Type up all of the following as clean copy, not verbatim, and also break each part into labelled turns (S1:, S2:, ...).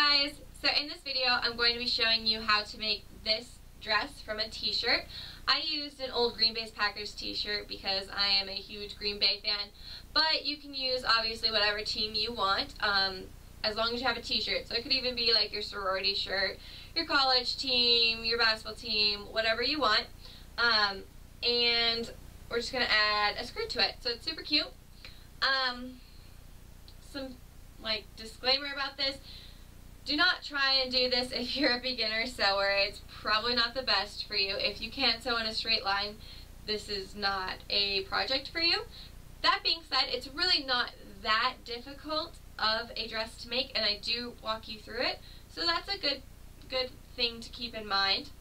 S1: guys! So in this video I'm going to be showing you how to make this dress from a t-shirt. I used an old Green Bay Packers t-shirt because I am a huge Green Bay fan, but you can use obviously whatever team you want as long as you have a t-shirt. So it could even be like your sorority shirt, your college team, your basketball team, whatever you want. And we're just going to add a skirt to it. So it's super cute. Some disclaimer about this. Do not try and do this if you're a beginner sewer. It's probably not the best for you. If you can't sew in a straight line, this is not a project for you. That being said, it's really not that difficult of a dress to make, and I do walk you through it. So that's a good thing to keep in mind.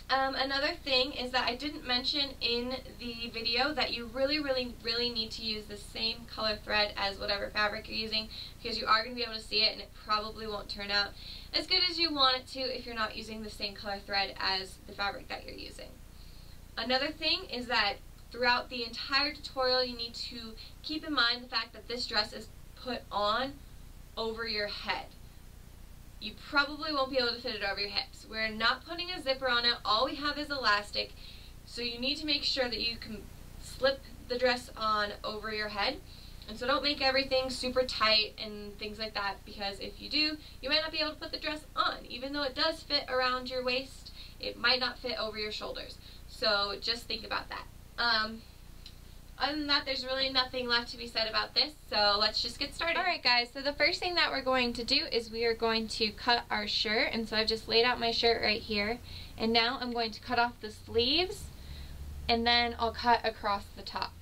S1: Another thing is that I didn't mention in the video that you really need to use the same color thread as whatever fabric you're using, because you are going to be able to see it and it probably won't turn out as good as you want it to if you're not using the same color thread as the fabric that you're using. Another thing is that throughout the entire tutorial you need to keep in mind the fact that this dress is put on over your head. You probably won't be able to fit it over your hips. We're not putting a zipper on it. All we have is elastic. So you need to make sure that you can slip the dress on over your head. And so don't make everything super tight and things like that, because if you do, you might not be able to put the dress on. Even though it does fit around your waist, it might not fit over your shoulders. So just think about that. Other than that, there's really nothing left to be said about this, so let's just get started. Alright guys, so the first thing that we're going to do is we are going to cut our shirt, and so I've just laid out my shirt right here, and now I'm going to cut off the sleeves, and then I'll cut across the top.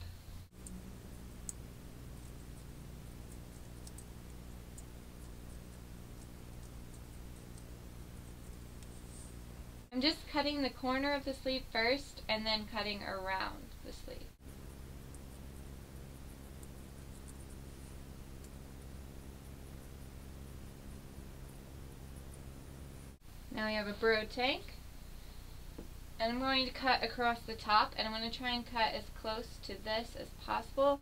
S1: I'm just cutting the corner of the sleeve first, and then cutting around the sleeve. Now we have a burro tank, and I'm going to cut across the top, and I'm going to try and cut as close to this as possible.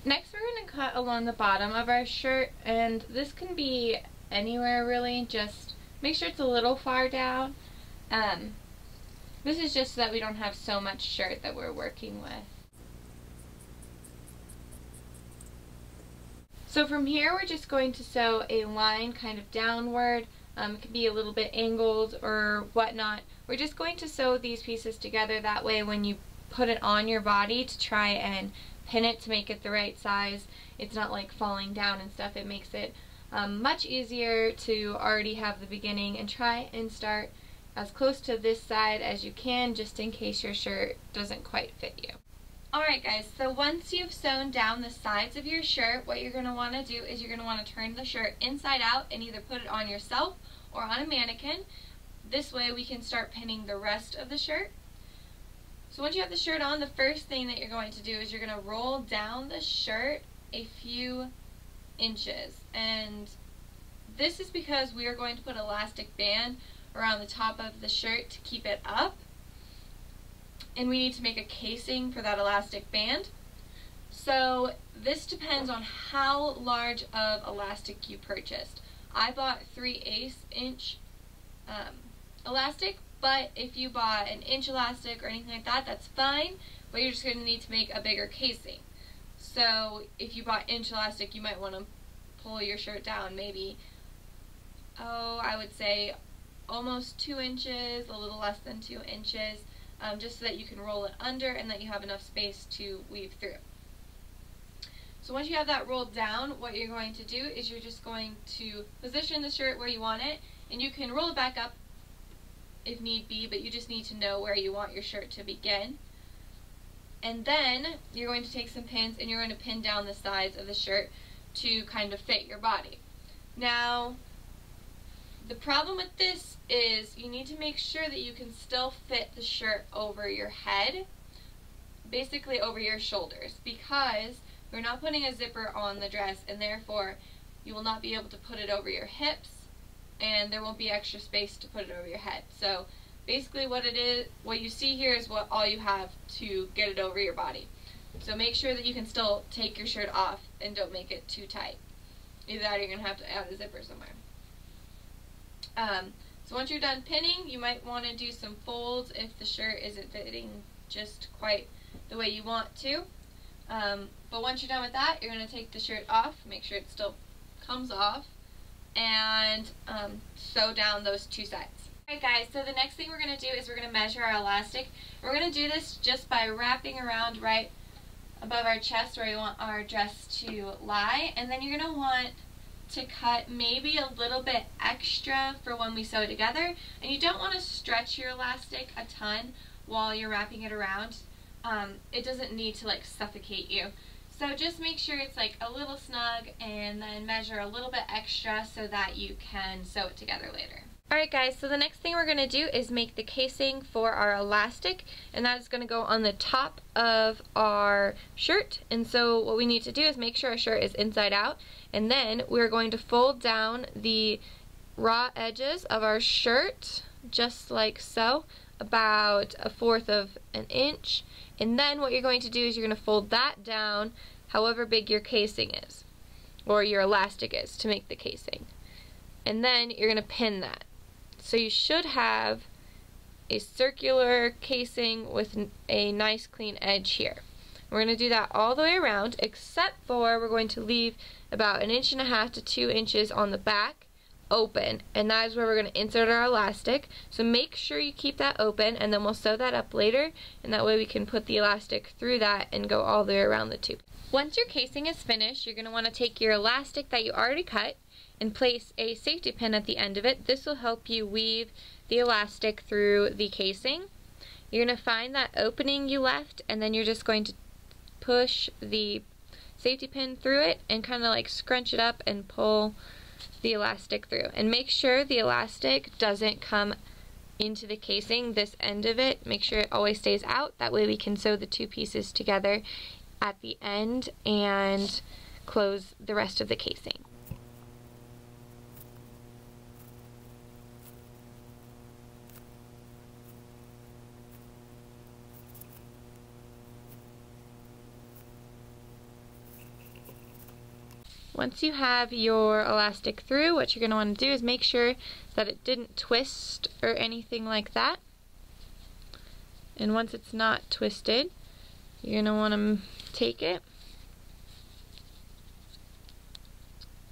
S1: Next we're going to cut along the bottom of our shirt, and this can be anywhere really, just make sure it's a little far down. This is just so that we don't have so much shirt that we're working with. So from here we're just going to sew a line kind of downward. It can be a little bit angled or whatnot. We're just going to sew these pieces together, that way when you put it on your body to try and pin it to make it the right size, it's not like falling down and stuff. It makes it much easier to already have the beginning, and try and start as close to this side as you can, just in case your shirt doesn't quite fit you. Alright guys, so once you've sewn down the sides of your shirt, what you're going to want to do is you're going to want to turn the shirt inside out and either put it on yourself or on a mannequin. This way we can start pinning the rest of the shirt. So once you have the shirt on, the first thing that you're going to do is you're going to roll down the shirt a few inches. And this is because we are going to put an elastic band around the top of the shirt to keep it up. And we need to make a casing for that elastic band. So this depends on how large of elastic you purchased. I bought 3/8 inch elastic, but if you bought an inch elastic or anything like that, that's fine, but you're just going to need to make a bigger casing. So if you bought inch elastic, you might want to pull your shirt down maybe, I would say almost 2 inches, a little less than 2 inches. Just so that you can roll it under and that you have enough space to weave through. So once you have that rolled down, what you're going to do is you're just going to position the shirt where you want it, and you can roll it back up if need be, but you just need to know where you want your shirt to begin. And then you're going to take some pins and you're going to pin down the sides of the shirt to kind of fit your body. Now, the problem with this is you need to make sure that you can still fit the shirt over your head, basically over your shoulders, because we're not putting a zipper on the dress, and therefore you will not be able to put it over your hips, and there won't be extra space to put it over your head. So basically what it is, what you see here is what all you have to get it over your body. So make sure that you can still take your shirt off and don't make it too tight. Either that or you're going to have to add a zipper somewhere. So once you're done pinning, you might want to do some folds if the shirt isn't fitting just quite the way you want to. But once you're done with that, you're going to take the shirt off, make sure it still comes off, and sew down those two sides. Alright guys, so the next thing we're going to do is we're going to measure our elastic. We're going to do this just by wrapping around right above our chest where we want our dress to lie, and then you're going to want to cut maybe a little bit extra for when we sew it together, and you don't want to stretch your elastic a ton while you're wrapping it around. It doesn't need to like suffocate you. So just make sure it's like a little snug, and then measure a little bit extra so that you can sew it together later. Alright guys, so the next thing we're going to do is make the casing for our elastic, and that is going to go on the top of our shirt. And so what we need to do is make sure our shirt is inside out, and then we're going to fold down the raw edges of our shirt just like so, about 1/4 of an inch. And then what you're going to do is you're going to fold that down however big your casing is, or your elastic is, to make the casing. And then you're going to pin that. So you should have a circular casing with a nice clean edge here. We're going to do that all the way around, except for we're going to leave about 1.5 inches to 2 inches on the back open, and that is where we're going to insert our elastic. So make sure you keep that open, and then we'll sew that up later, and that way we can put the elastic through that and go all the way around the tube. Once your casing is finished, you're going to want to take your elastic that you already cut and place a safety pin at the end of it. This will help you weave the elastic through the casing. You're going to find that opening you left, and then you're just going to push the safety pin through it and kind of like scrunch it up and pull the elastic through. And make sure the elastic doesn't come into the casing, this end of it. Make sure it always stays out. That way we can sew the two pieces together at the end and close the rest of the casing. Once you have your elastic through, what you're going to want to do is make sure that it didn't twist or anything like that. And once it's not twisted, you're going to want to take it,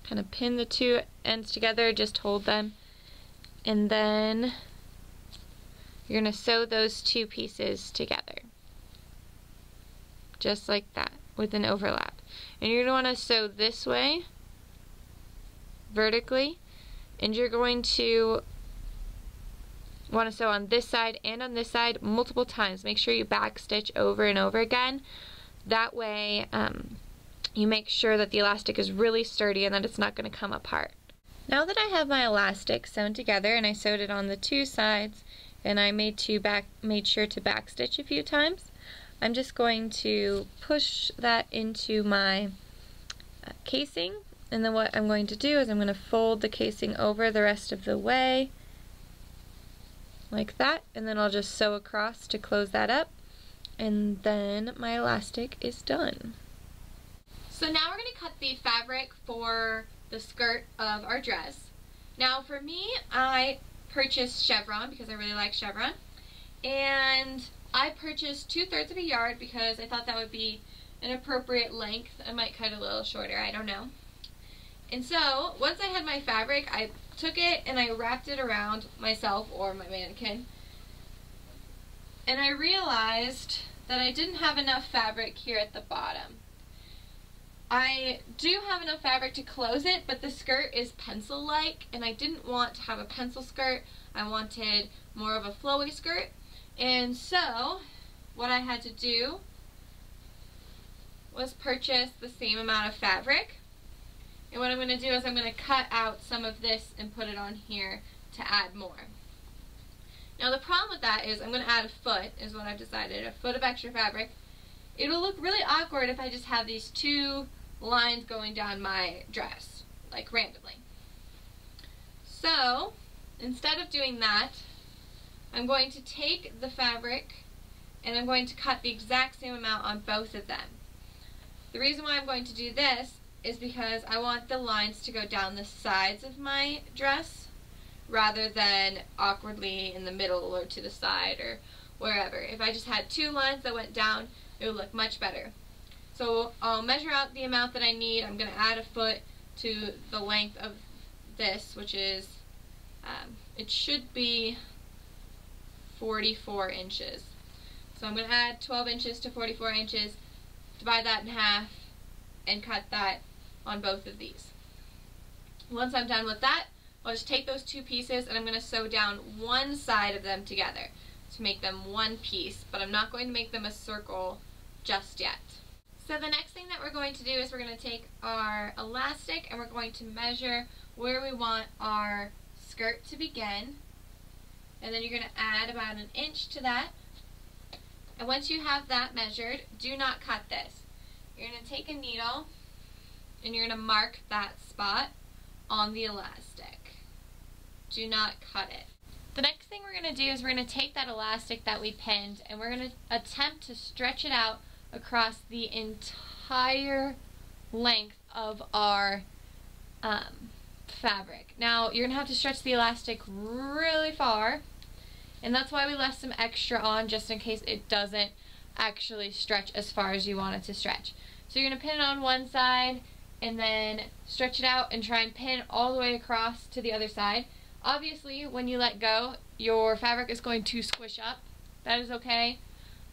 S1: kind of pin the two ends together, just hold them, and then you're going to sew those two pieces together. Just like that, with an overlap. And you're going to want to sew this way, vertically, and you're going to want to sew on this side and on this side multiple times. Make sure you back stitch over and over again. That way you make sure that the elastic is really sturdy and that it's not going to come apart. Now that I have my elastic sewn together and I sewed it on the two sides, and I made sure to back stitch a few times, I'm just going to push that into my casing, and then what I'm going to do is I'm going to fold the casing over the rest of the way like that, and then I'll just sew across to close that up, and then my elastic is done. So now we're going to cut the fabric for the skirt of our dress. Now for me, I purchased chevron because I really like chevron, and I purchased 2/3 of a yard because I thought that would be an appropriate length. I might cut a little shorter, I don't know. And so once I had my fabric, I took it and I wrapped it around myself or my mannequin, and I realized that I didn't have enough fabric here at the bottom. I do have enough fabric to close it, but the skirt is pencil-like, and I didn't want to have a pencil skirt. I wanted more of a flowy skirt. And so what I had to do was purchase the same amount of fabric. And what I'm going to do is I'm going to cut out some of this and put it on here to add more. Now the problem with that is I'm going to add a foot, is what I've decided, a foot of extra fabric. It'll look really awkward if I just have these two lines going down my dress, like randomly. So instead of doing that, I'm going to take the fabric and I'm going to cut the exact same amount on both of them. The reason why I'm going to do this is because I want the lines to go down the sides of my dress rather than awkwardly in the middle or to the side or wherever. If I just had two lines that went down, it would look much better. So I'll measure out the amount that I need. I'm going to add a foot to the length of this, which is, it should be 44 inches. So I'm going to add 12 inches to 44 inches, divide that in half, and cut that on both of these. Once I'm done with that, I'll just take those two pieces and I'm going to sew down one side of them together to make them one piece, but I'm not going to make them a circle just yet. So the next thing that we're going to do is we're going to take our elastic and we're going to measure where we want our skirt to begin. And then you're going to add about an inch to that. And once you have that measured, do not cut this. You're going to take a needle and you're going to mark that spot on the elastic. Do not cut it. The next thing we're going to do is we're going to take that elastic that we pinned and we're going to attempt to stretch it out across the entire length of our fabric. Now you're going to have to stretch the elastic really far, and that's why we left some extra on just in case it doesn't actually stretch as far as you want it to stretch. So you're going to pin it on one side and then stretch it out and try and pin all the way across to the other side. Obviously when you let go, your fabric is going to squish up. That is okay.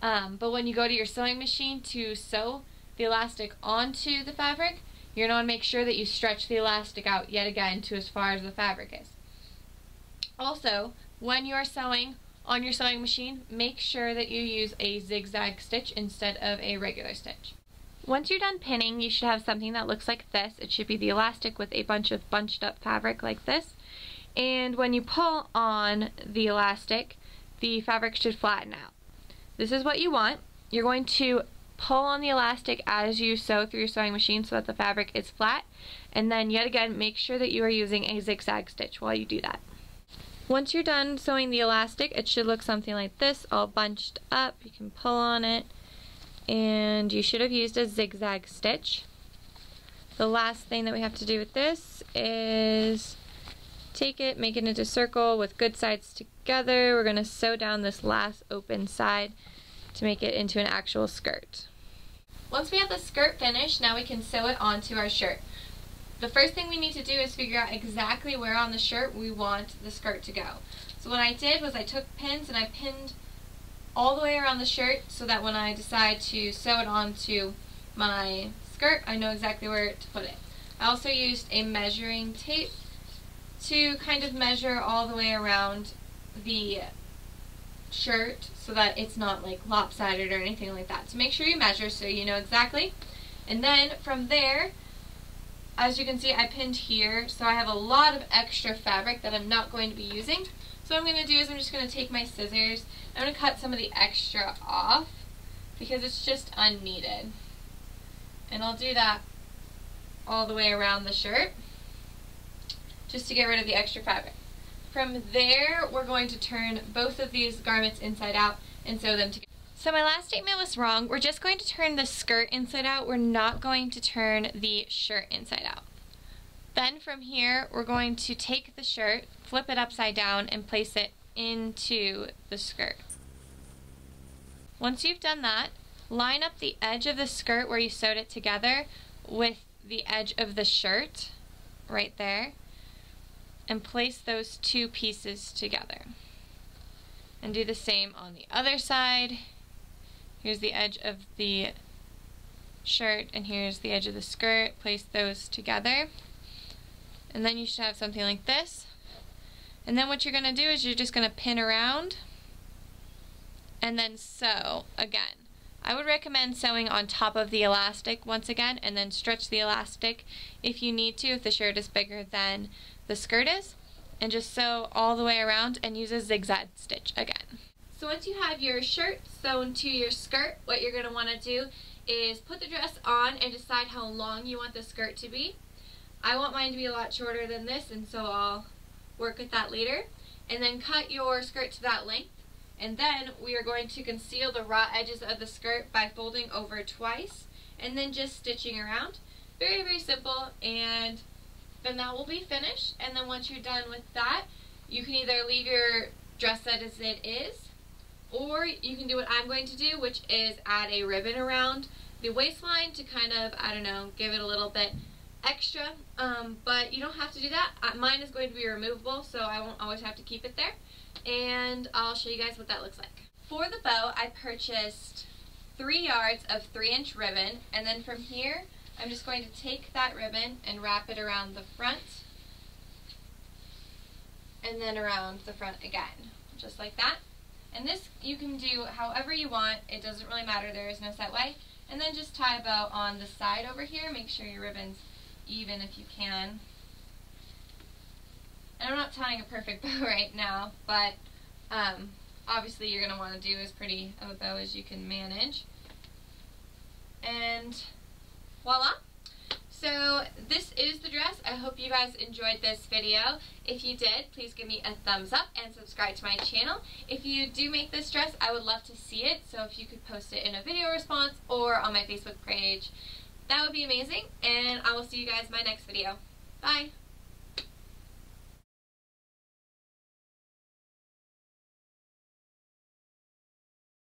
S1: But when you go to your sewing machine to sew the elastic onto the fabric, you're going to want to make sure that you stretch the elastic out yet again to as far as the fabric is. Also, when you are sewing on your sewing machine, make sure that you use a zigzag stitch instead of a regular stitch. Once you're done pinning, you should have something that looks like this. It should be the elastic with a bunch of bunched up fabric like this. And when you pull on the elastic, the fabric should flatten out. This is what you want. You're going to pull on the elastic as you sew through your sewing machine so that the fabric is flat, and then yet again make sure that you are using a zigzag stitch while you do that. Once you're done sewing the elastic, it should look something like this, all bunched up. You can pull on it and you should have used a zigzag stitch. The last thing that we have to do with this is take it, make it into a circle with good sides together. We're going to sew down this last open side to make it into an actual skirt. Once we have the skirt finished, now we can sew it onto our shirt. The first thing we need to do is figure out exactly where on the shirt we want the skirt to go. So what I did was I took pins and I pinned all the way around the shirt so that when I decide to sew it onto my skirt, I know exactly where to put it. I also used a measuring tape to kind of measure all the way around the shirt so that it's not like lopsided or anything like that. So make sure you measure so you know exactly. And then from there, as you can see, I pinned here, so I have a lot of extra fabric that I'm not going to be using. So what I'm going to do is I'm just going to take my scissors, I'm going to cut some of the extra off because it's just unneeded. And I'll do that all the way around the shirt just to get rid of the extra fabric. From there, we're going to turn both of these garments inside out and sew them together. So my last statement was wrong. We're just going to turn the skirt inside out. We're not going to turn the shirt inside out. Then from here, we're going to take the shirt, flip it upside down, and place it into the skirt. Once you've done that, line up the edge of the skirt where you sewed it together with the edge of the shirt right there, and place those two pieces together. And do the same on the other side. Here's the edge of the shirt and here's the edge of the skirt. Place those together. And then you should have something like this. And then what you're going to do is you're just going to pin around and then sew again. I would recommend sewing on top of the elastic once again and then stretch the elastic if you need to, if the shirt is bigger than the skirt is, and just sew all the way around and use a zigzag stitch again. So once you have your shirt sewn to your skirt, what you're going to want to do is put the dress on and decide how long you want the skirt to be. I want mine to be a lot shorter than this, and so I'll work with that later. and then cut your skirt to that length. And then we are going to conceal the raw edges of the skirt by folding over twice and then just stitching around. Very, very simple, and then that will be finished. And then once you're done with that, you can either leave your dress set as it is, or you can do what I'm going to do, which is add a ribbon around the waistline to kind of, I don't know, give it a little bit extra, but you don't have to do that. Mine is going to be removable, so I won't always have to keep it there, and I'll show you guys what that looks like. For the bow, I purchased 3 yards of 3-inch ribbon, and then from here I'm just going to take that ribbon and wrap it around the front and then around the front again, just like that. And this you can do however you want, it doesn't really matter, there is no set way. And then just tie a bow on the side over here, make sure your ribbon's even if you can. And I'm not tying a perfect bow right now, but obviously you're going to want to do as pretty of a bow as you can manage. And voila! So this is the dress. I hope you guys enjoyed this video. If you did, please give me a thumbs up and subscribe to my channel. If you do make this dress, I would love to see it, so if you could post it in a video response or on my Facebook page, that would be amazing. And I will see you guys in my next video. Bye!